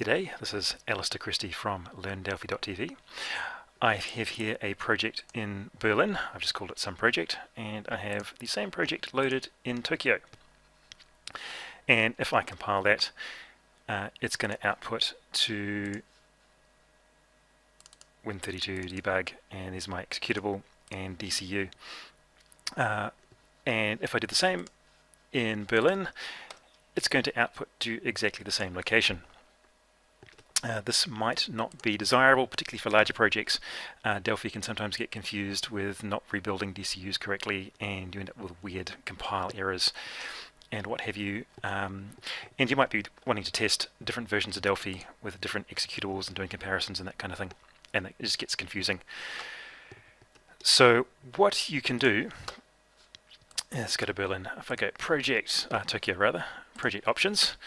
G'day, this is Alister Christie from LearnDelphi.tv. I have here a project in Berlin. I've just called it some project, and I have the same project loaded in Tokyo. And if I compile that, it's going to output to Win32 debug, and there's my executable and DCU. And if I do the same in Berlin, it's going to output to exactly the same location. This might not be desirable, particularly for larger projects. Delphi can sometimes get confused with not rebuilding DCUs correctly, and you end up with weird compile errors and what have you. And you might be wanting to test different versions of Delphi with different executables and doing comparisons and that kind of thing, and it just gets confusing. So what you can do, let's go to Berlin. If I go Tokyo rather, project options,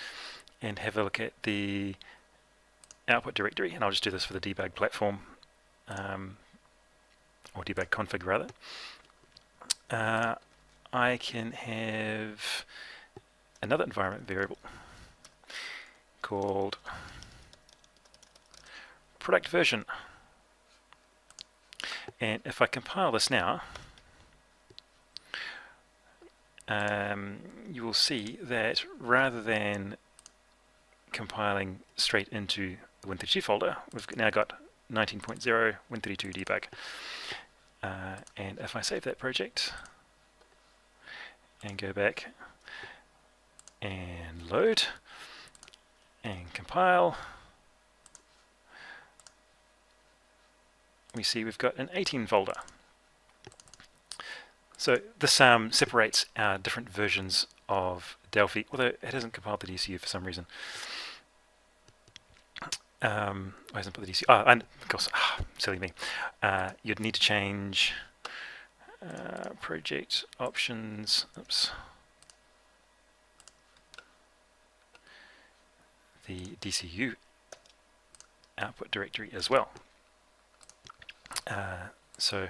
and have a look at the output directory, and I'll just do this for the debug platform, or debug config rather. I can have another environment variable called ProductVersion, and if I compile this now, you will see that rather than compiling straight into the Win32 folder, we've now got 19.0 Win32 debug. And if I save that project and go back and load and compile, we see we've got an 18 folder. So this separates our different versions of Delphi, although it hasn't compiled the DCU for some reason. Why hasn't put the DCU? Oh, and of course, silly me. You'd need to change project options. Oops. The DCU output directory as well. So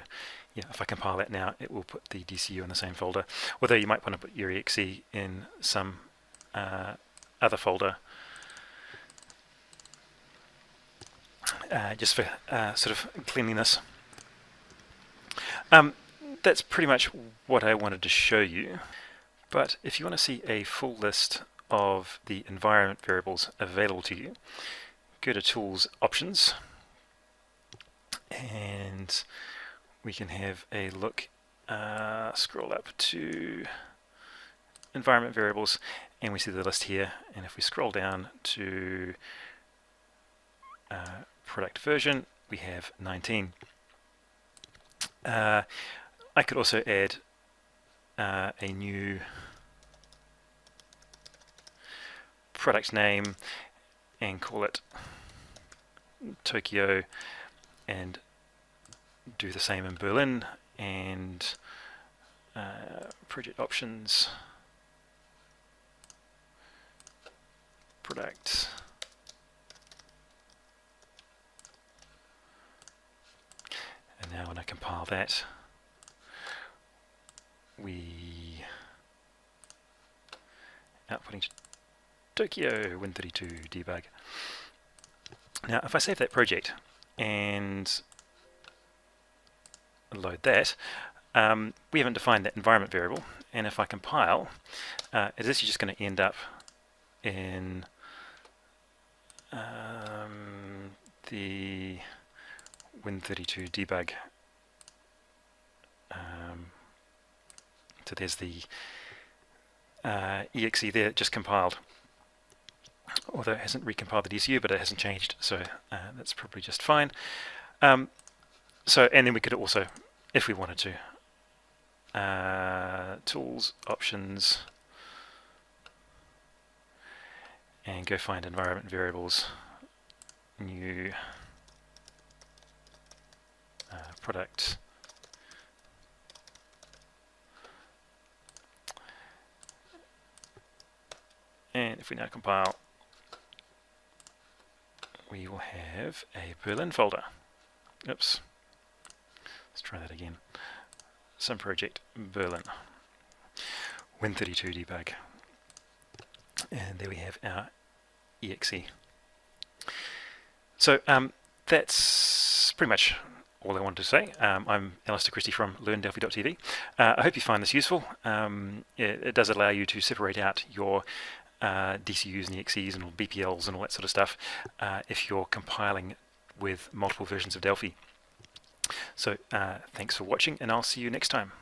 yeah, if I compile that now, it will put the DCU in the same folder, although you might want to put your exe in some other folder, just for sort of cleanliness. That's pretty much what I wanted to show you, but if you want to see a full list of the environment variables available to you, go to Tools, Options, and we can have a look, scroll up to environment variables, and we see the list here. And if we scroll down to product version, we have 19. I could also add a new product name and call it Tokyo, and do the same in Berlin, and project options, product, and now when I compile that, we outputting to Tokyo Win32 debug. Now if I save that project and load that, we haven't defined that environment variable, and if I compile, it is just going to end up in the Win32 debug. So there's the exe there, just compiled, although it hasn't recompiled the DCU, but it hasn't changed, so that's probably just fine. So, and then we could also, if we wanted to, Tools, Options, and go find environment variables, new product, and if we now compile, we will have a Berlin folder. Oops. Let's try that again. Some project Berlin, Win32 debug, and there we have our exe. So that's pretty much all I wanted to say. I'm Alister Christie from LearnDelphi.tv. I hope you find this useful. It does allow you to separate out your DCUs and EXEs and BPLs and all that sort of stuff if you're compiling with multiple versions of Delphi. So thanks for watching, and I'll see you next time.